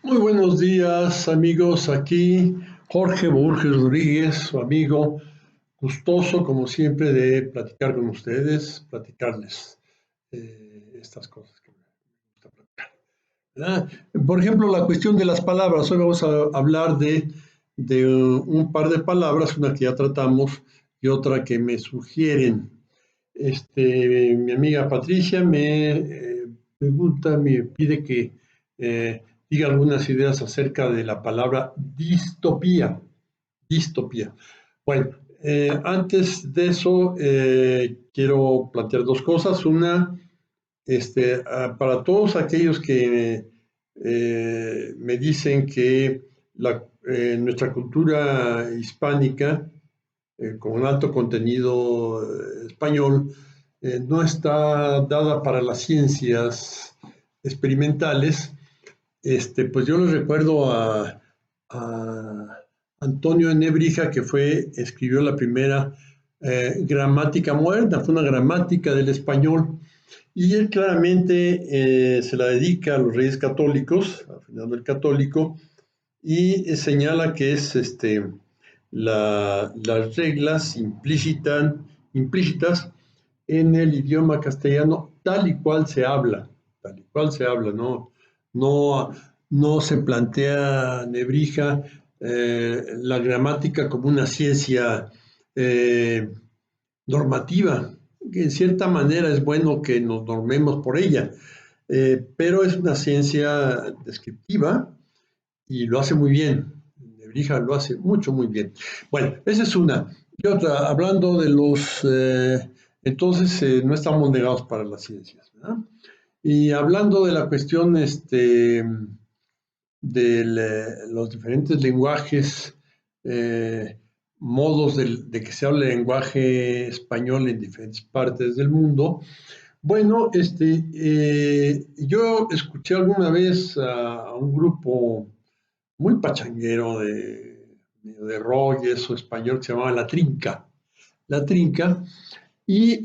Muy buenos días, amigos. Aquí Jorge Borges Rodríguez, su amigo, gustoso como siempre de platicar con ustedes, platicarles estas cosas que me gusta platicar, ¿verdad? Por ejemplo, la cuestión de las palabras. Hoy vamos a hablar de un par de palabras, una que ya tratamos y otra que me sugieren. Mi amiga Patricia me pide que eh, diga algunas ideas acerca de la palabra distopía. Distopía. Bueno, antes de eso, quiero plantear dos cosas. Una, para todos aquellos que me dicen que nuestra cultura hispánica con un alto contenido español, no está dada para las ciencias experimentales. Pues yo les recuerdo a Antonio de Nebrija, que escribió la primera gramática moderna, fue una gramática del español, y él claramente se la dedica a los reyes católicos, a Fernando el Católico, y señala que es las reglas implícitas en el idioma castellano tal y cual se habla, no, no se plantea Nebrija la gramática como una ciencia eh, normativa, que en cierta manera es bueno que nos normemos por ella, pero es una ciencia descriptiva y lo hace muy bien. Nebrija lo hace muy bien. Bueno, esa es una. Y otra, hablando de entonces no estamos negados para las ciencias, ¿verdad? Y hablando de la cuestión de los diferentes lenguajes, modos de que se hable el lenguaje español en diferentes partes del mundo, bueno, yo escuché alguna vez a un grupo muy pachanguero de rock y eso español que se llamaba La Trinca. La Trinca. Y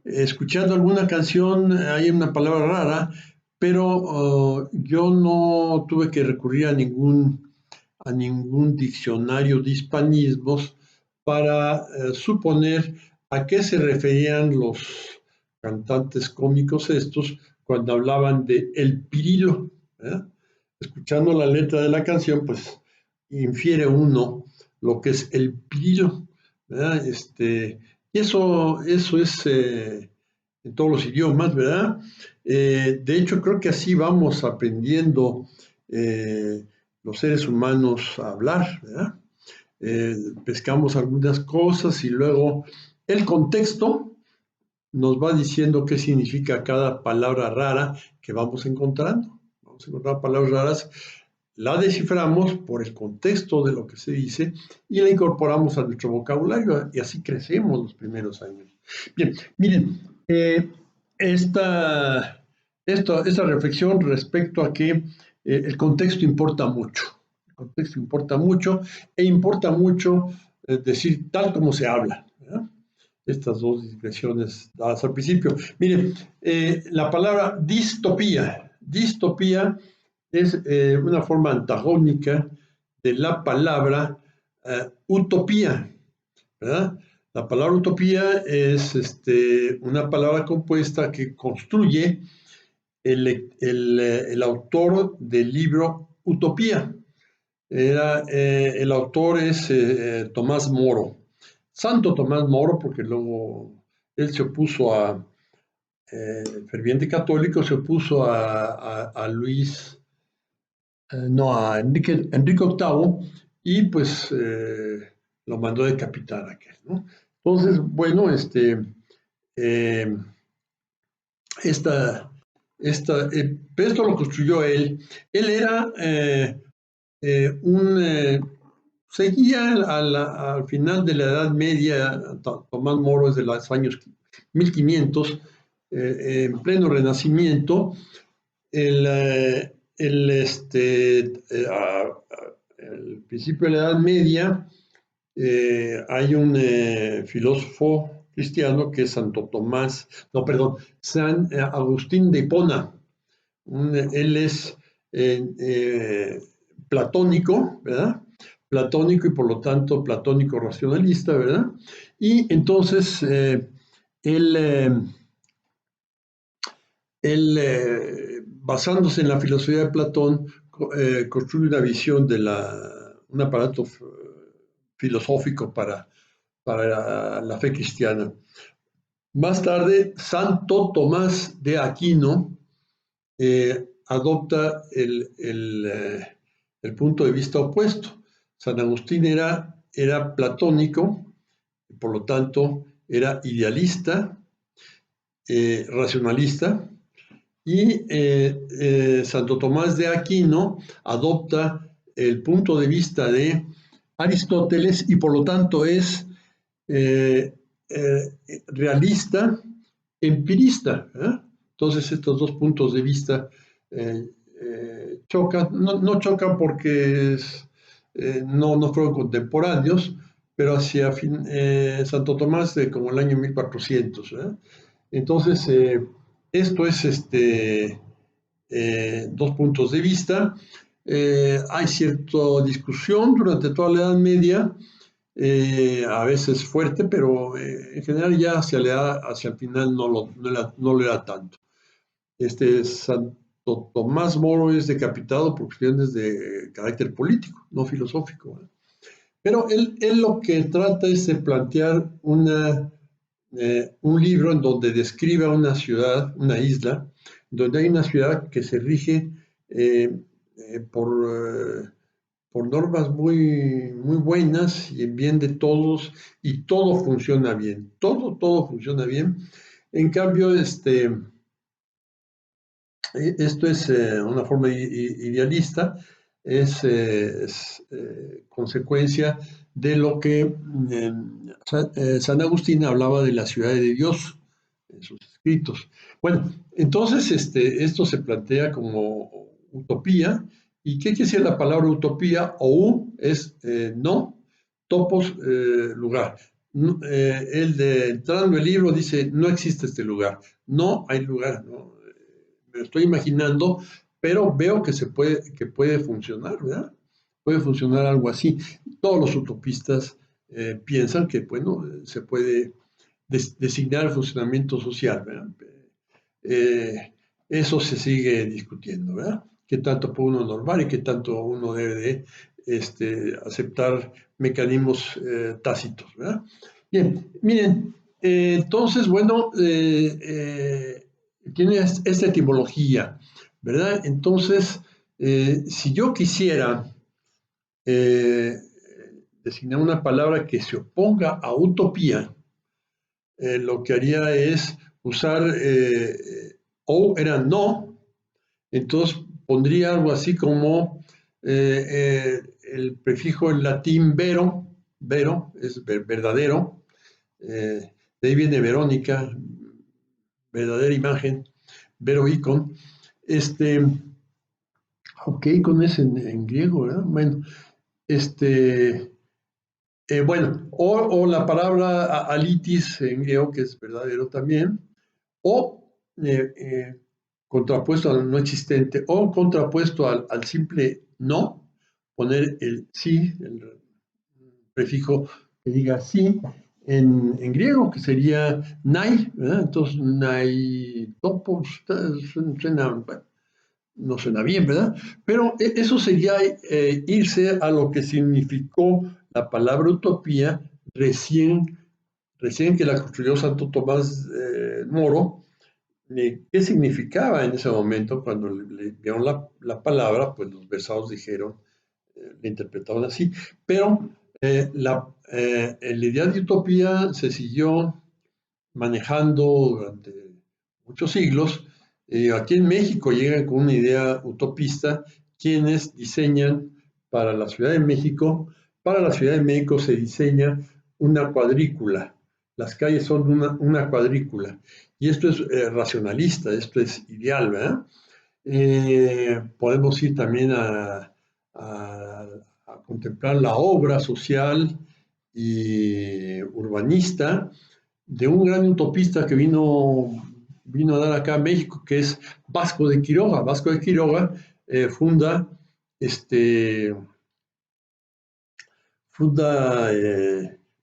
escuchando alguna canción, hay una palabra rara, pero yo no tuve que recurrir a ningún diccionario de hispanismos para suponer a qué se referían los cantantes cómicos estos cuando hablaban de el pirilo, ¿eh? Escuchando la letra de la canción, pues infiere uno lo que es el pirilo, ¿verdad? Y eso es en todos los idiomas, ¿verdad? De hecho, creo que así vamos aprendiendo eh, los seres humanos a hablar, ¿verdad? Pescamos algunas cosas y luego el contexto nos va diciendo qué significa cada palabra rara que vamos encontrando. Vamos a encontrar palabras raras, la desciframos por el contexto de lo que se dice y la incorporamos a nuestro vocabulario y así crecemos los primeros años. Bien, miren, esta reflexión respecto a que el contexto importa mucho. El contexto importa mucho e importa mucho decir tal como se habla, ¿verdad? Estas dos expresiones dadas al principio. Miren, la palabra distopía es una forma antagónica de la palabra utopía, ¿verdad? La palabra utopía es una palabra compuesta que construye el autor del libro Utopía. El autor es Tomás Moro, Santo Tomás Moro, porque luego él se opuso ferviente católico, se opuso a Luis, no, a Enrique VIII, y pues lo mandó a decapitar a aquel, ¿no? Entonces, bueno, eh, esta, esto lo construyó él. Él era seguía al final de la Edad Media. Tomás Moro es de los años 1500, en pleno Renacimiento. El principio de la Edad Media, hay un filósofo cristiano que es Santo Tomás, no, perdón, San Agustín de Hipona. Él es platónico, ¿verdad? Platónico y por lo tanto platónico racionalista, ¿verdad? Y entonces él, basándose en la filosofía de Platón, construye una visión de un aparato filosófico para la fe cristiana. Más tarde, Santo Tomás de Aquino adopta el punto de vista opuesto. San Agustín era platónico, por lo tanto era idealista, racionalista, y Santo Tomás de Aquino adopta el punto de vista de Aristóteles y por lo tanto es eh, realista, empirista. Entonces estos dos puntos de vista chocan, no chocan porque no fueron contemporáneos, pero hacia Santo Tomás de como el año 1400. Entonces, esto es dos puntos de vista. Hay cierta discusión durante toda la Edad Media, a veces fuerte, pero en general ya hacia el final no le da tanto. Santo Tomás Moro es decapitado por cuestiones de carácter político, no filosófico. Pero él lo que trata es de plantear un libro en donde describe una ciudad, una isla, donde hay una ciudad que se rige eh, por normas muy buenas y en bien de todos, y todo funciona bien, todo funciona bien. En cambio, esto es una forma idealista, es consecuencia de lo que San Agustín hablaba de la ciudad de Dios en sus escritos. Bueno, entonces esto se plantea como utopía. ¿Y qué quiere decir la palabra utopía? Ou es no, topos, lugar. Entrando el libro dice, no existe este lugar, no hay lugar, ¿no? Me lo estoy imaginando, pero veo que puede funcionar, ¿verdad? Puede funcionar algo así. Todos los utopistas piensan que, bueno, se puede designar el funcionamiento social, ¿verdad? Eso se sigue discutiendo, ¿verdad? ¿Qué tanto puede uno normar y qué tanto uno debe de aceptar mecanismos tácitos, ¿verdad? Bien, miren, entonces, bueno, tiene esta etimología, ¿verdad? Entonces, si yo quisiera eh, designar una palabra que se oponga a utopía, lo que haría es usar o era no, entonces pondría algo así como el prefijo en latín vero es verdadero, de ahí viene Verónica, verdadera imagen, vero icon, aunque icon es en griego, ¿verdad? Bueno, bueno, o la palabra alitis en griego, que es verdadero también, o contrapuesto al no existente, o contrapuesto al simple no, poner el sí, el prefijo que diga sí, en griego, que sería nai, ¿verdad? Entonces, nai topos, suena, bueno, no suena bien, ¿verdad? Pero eso sería irse a lo que significó la palabra utopía recién que la construyó Santo Tomás Moro. ¿Qué significaba en ese momento cuando le dieron la palabra? Pues los versados dijeron, le interpretaban así, pero la idea de utopía se siguió manejando durante muchos siglos. Aquí en México llegan con una idea utopista quienes diseñan para la Ciudad de México. Para la Ciudad de México se diseña una cuadrícula. Las calles son una cuadrícula. Y esto es racionalista, esto es ideal, ¿verdad? Podemos ir también a contemplar la obra social y urbanista de un gran utopista que vino a dar acá a México, que es Vasco de Quiroga. Vasco de Quiroga funda este,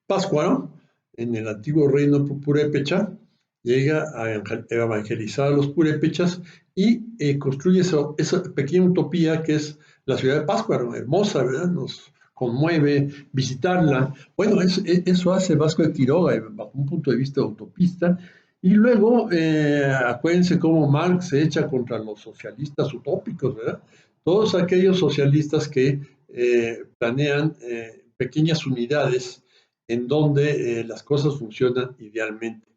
Pátzcuaro, en el antiguo reino purépecha, llega a evangelizar a los purépechas y construye esa pequeña utopía que es la ciudad de Pátzcuaro, hermosa, ¿verdad? Nos conmueve visitarla. Bueno, eso hace Vasco de Quiroga bajo un punto de vista utopista. Y luego, acuérdense cómo Marx se echa contra los socialistas utópicos, ¿verdad? Todos aquellos socialistas que planean pequeñas unidades en donde las cosas funcionan idealmente.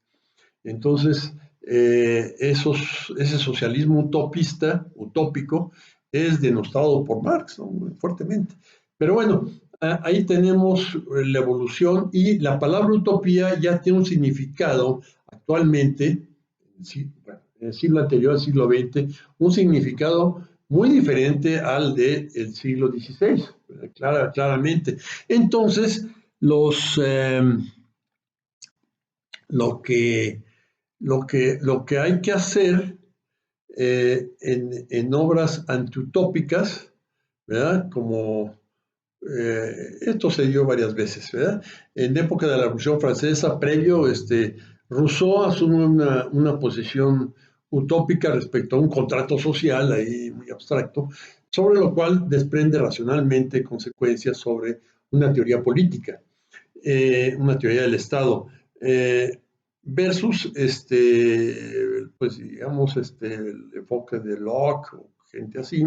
Entonces, ese socialismo utopista, utópico, es denostado por Marx, ¿no? Fuertemente. Pero bueno, ahí tenemos la evolución y la palabra utopía ya tiene un significado actualmente, en el siglo anterior, al siglo XX, un significado muy diferente al del siglo XVI, claramente. Entonces, lo que lo que hay que hacer en obras antiutópicas, ¿verdad? Como esto se dio varias veces, ¿verdad? En época de la Revolución Francesa, previo, Rousseau asume una posición utópica respecto a un contrato social ahí muy abstracto, sobre lo cual desprende racionalmente consecuencias sobre una teoría política, una teoría del Estado. Versus pues digamos el enfoque de Locke o gente así,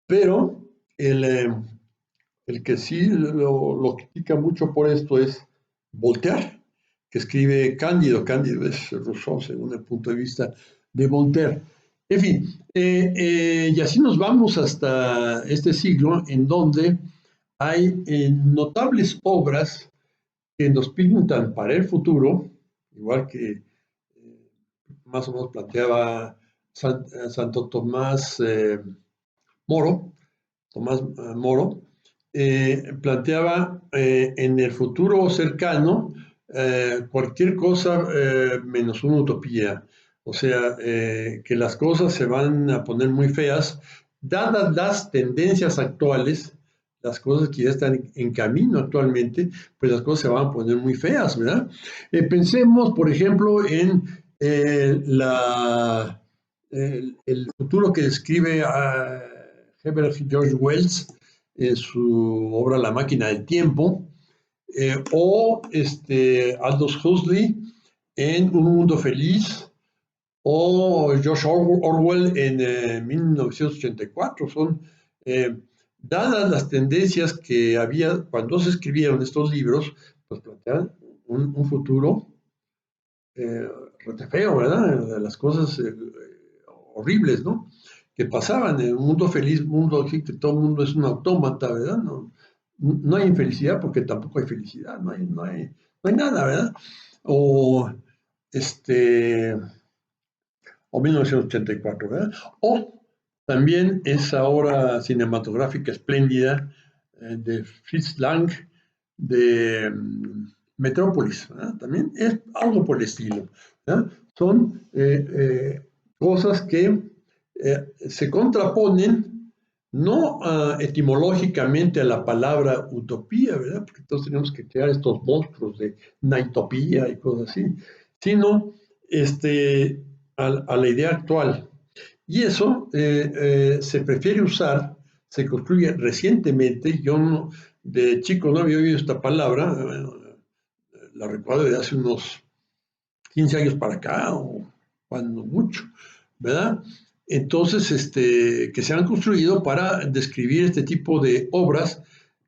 pero el que sí lo critica mucho por esto es Voltaire, que escribe Cándido. Cándido es Rousseau según el punto de vista de Voltaire. En fin, y así nos vamos hasta este siglo en donde hay notables obras que nos pintan para el futuro, igual que más o menos planteaba Santo Tomás Moro, Moro, planteaba en el futuro cercano cualquier cosa menos una utopía. O sea, que las cosas se van a poner muy feas, dadas las tendencias actuales, las cosas que ya están en camino actualmente, pues las cosas se van a poner muy feas, ¿verdad? Pensemos, por ejemplo, en el futuro que describe Herbert George Wells en su obra La máquina del tiempo, o Aldous Huxley en Un mundo feliz, o George Orwell en 1984. Son, dadas las tendencias que había cuando se escribieron estos libros, pues plantean un futuro feo, ¿verdad? Las cosas horribles, ¿no? Que pasaban en un mundo feliz, un mundo así que todo el mundo es un autómata, ¿verdad? No hay infelicidad porque tampoco hay felicidad, no hay nada, ¿verdad? O este, o 1984, ¿verdad? O también esa obra cinematográfica espléndida de Fritz Lang de Metrópolis, ¿verdad? También es algo por el estilo, ¿verdad? Son cosas que se contraponen no etimológicamente a la palabra utopía, ¿verdad? Porque entonces tenemos que crear estos monstruos de naitopía y cosas así, sino a la idea actual. Y eso se prefiere usar, se construye recientemente. Yo de chico no había oído esta palabra, la recuerdo de hace unos 15 años para acá, o cuando mucho, ¿verdad? Entonces, que se han construido para describir este tipo de obras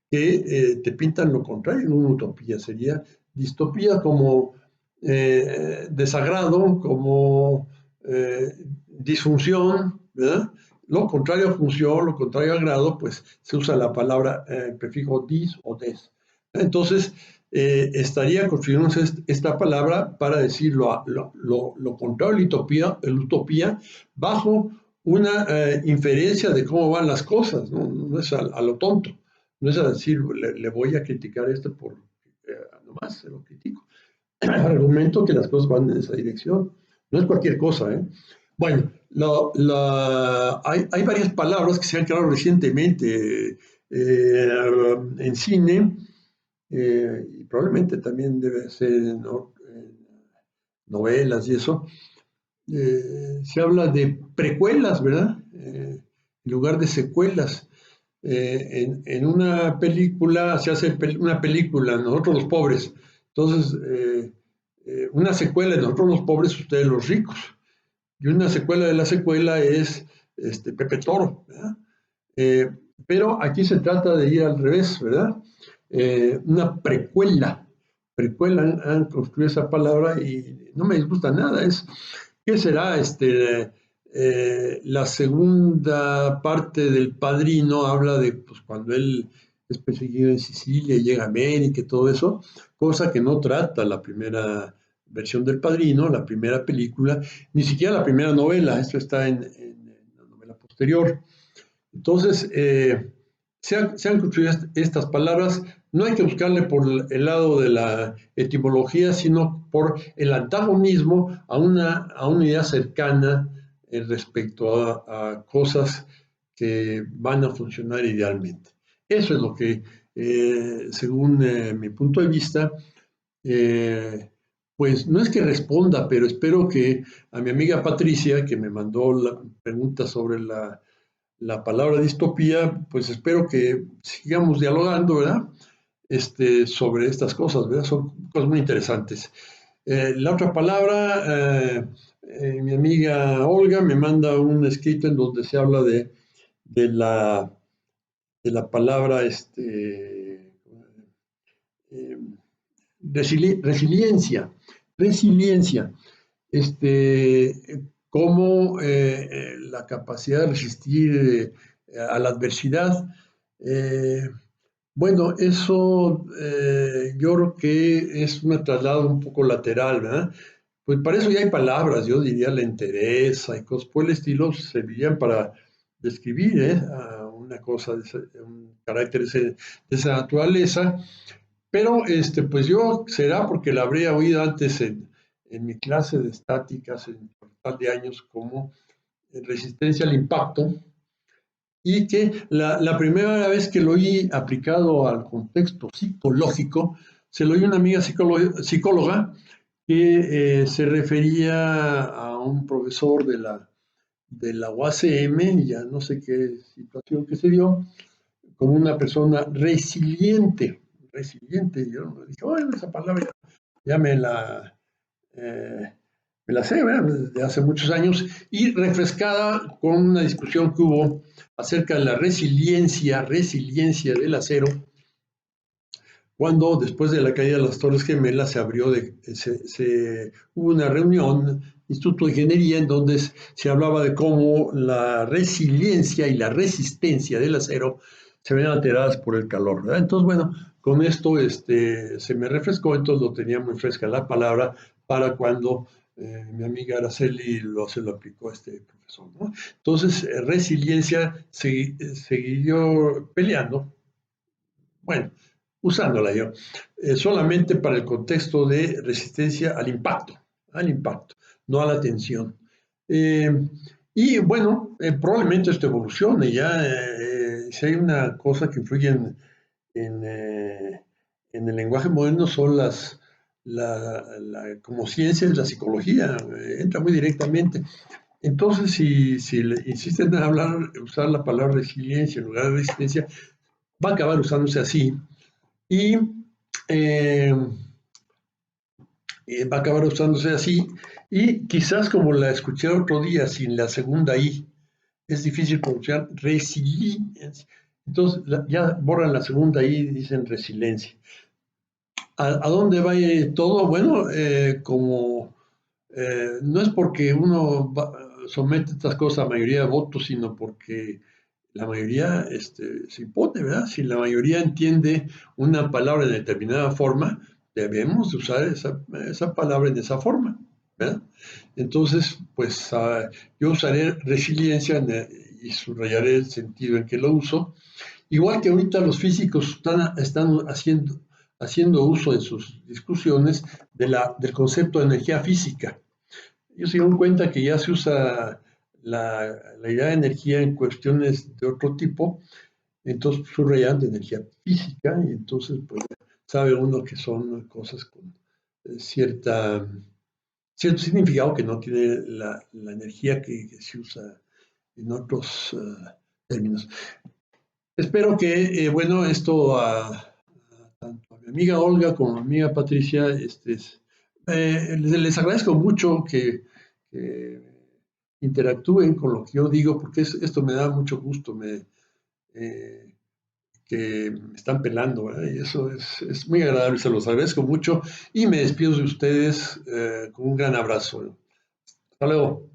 que te pintan lo contrario, no una utopía, sería distopía como desagrado, como disfunción, ¿verdad? Lo contrario a función, lo contrario a grado, pues se usa la palabra, prefijo dis o des. Entonces, estaría construyéndose esta palabra para decir lo contrario a la utopía bajo una inferencia de cómo van las cosas, no, no es a lo tonto, no es a decir, le voy a criticar esto por nomás, se lo critico. Argumento que las cosas van en esa dirección, no es cualquier cosa, ¿eh? Bueno, hay varias palabras que se han creado recientemente en cine, y probablemente también debe ser en novelas y eso. Se habla de precuelas, ¿verdad? En lugar de secuelas. En una película se hace una película, Nosotros los pobres. Entonces, una secuela de Nosotros los pobres, ustedes los ricos. Y una secuela de la secuela es Pepe Toro, ¿verdad? Eh, pero aquí se trata de ir al revés, ¿verdad? Una precuela. Precuela han construido esa palabra y no me disgusta nada. ¿Qué será? La segunda parte del Padrino habla de pues, cuando él es perseguido en Sicilia y llega a América y todo eso, cosa que no trata la primera versión del Padrino, la primera película, ni siquiera la primera novela, esto está en la novela posterior. Entonces, se han construido estas palabras, no hay que buscarle por el lado de la etimología, sino por el antagonismo a una idea cercana respecto a cosas que van a funcionar idealmente. Eso es lo que, según mi punto de vista, eh, pues no es que responda, pero espero que a mi amiga Patricia, que me mandó la pregunta sobre la palabra distopía, pues espero que sigamos dialogando, ¿verdad? Sobre estas cosas, ¿verdad? Son cosas muy interesantes. La otra palabra, mi amiga Olga me manda un escrito en donde se habla de la, de la palabra eh, resiliencia. Resiliencia. Cómo la capacidad de resistir a la adversidad. Eh, bueno, eso yo creo que es un traslado un poco lateral, ¿verdad? Pues para eso ya hay palabras, yo diría la entereza y cosas por el estilo, servirían para describir a una cosa, un carácter de esa naturaleza, pero pues yo será porque la habría oído antes en mi clase de estáticas en un par de años como resistencia al impacto, y que la primera vez que lo oí aplicado al contexto psicológico, se lo oí a una amiga psicóloga que se refería a un profesor de la UACM, ya no sé qué situación que se dio, como una persona resiliente, resiliente. Yo dije, bueno, esa palabra ya eh, me la sé, ¿verdad? Desde hace muchos años, y refrescada con una discusión que hubo acerca de la resiliencia del acero, cuando después de la caída de las Torres Gemelas se abrió, hubo una reunión, Instituto de Ingeniería, en donde se hablaba de cómo la resiliencia y la resistencia del acero se ven alteradas por el calor, ¿verdad? Entonces, bueno, con esto se me refrescó, entonces lo tenía muy fresca la palabra para cuando mi amiga Araceli se lo aplicó a este profesor, ¿no? Entonces, resiliencia siguió peleando, bueno, usándola yo, solamente para el contexto de resistencia al impacto, no a la tensión. Eh, y bueno, probablemente esto evolucione ya, si hay una cosa que influye en el lenguaje moderno son como ciencia es la psicología, entra muy directamente. Entonces, si insisten en usar la palabra resiliencia en lugar de resistencia, va a acabar usándose así, y eh, va a acabar usándose así. Y quizás como la escuché otro día sin la segunda I, es difícil pronunciar resiliencia. Entonces ya borran la segunda I y dicen resiliencia. ¿A dónde va todo? Bueno, como no es porque uno somete estas cosas a mayoría de votos, sino porque la mayoría se impone, ¿verdad? Si la mayoría entiende una palabra de determinada forma, debemos usar esa palabra en esa forma, ¿verdad? Entonces, pues yo usaré resiliencia y subrayaré el sentido en que lo uso. Igual que ahorita los físicos están haciendo uso en sus discusiones del concepto de energía física. ellos se dieron cuenta que ya se usa la idea de energía en cuestiones de otro tipo, entonces subrayan de energía física, y entonces pues sabe uno que son cosas con cierta, cierto significado que no tiene la energía que se usa en otros términos. Espero que, bueno, esto tanto a mi amiga Olga como a mi amiga Patricia, les agradezco mucho que interactúen con lo que yo digo, porque esto me da mucho gusto, eh, que me están pelando, ¿verdad? Y eso es muy agradable, se los agradezco mucho y me despido de ustedes con un gran abrazo. Hasta luego.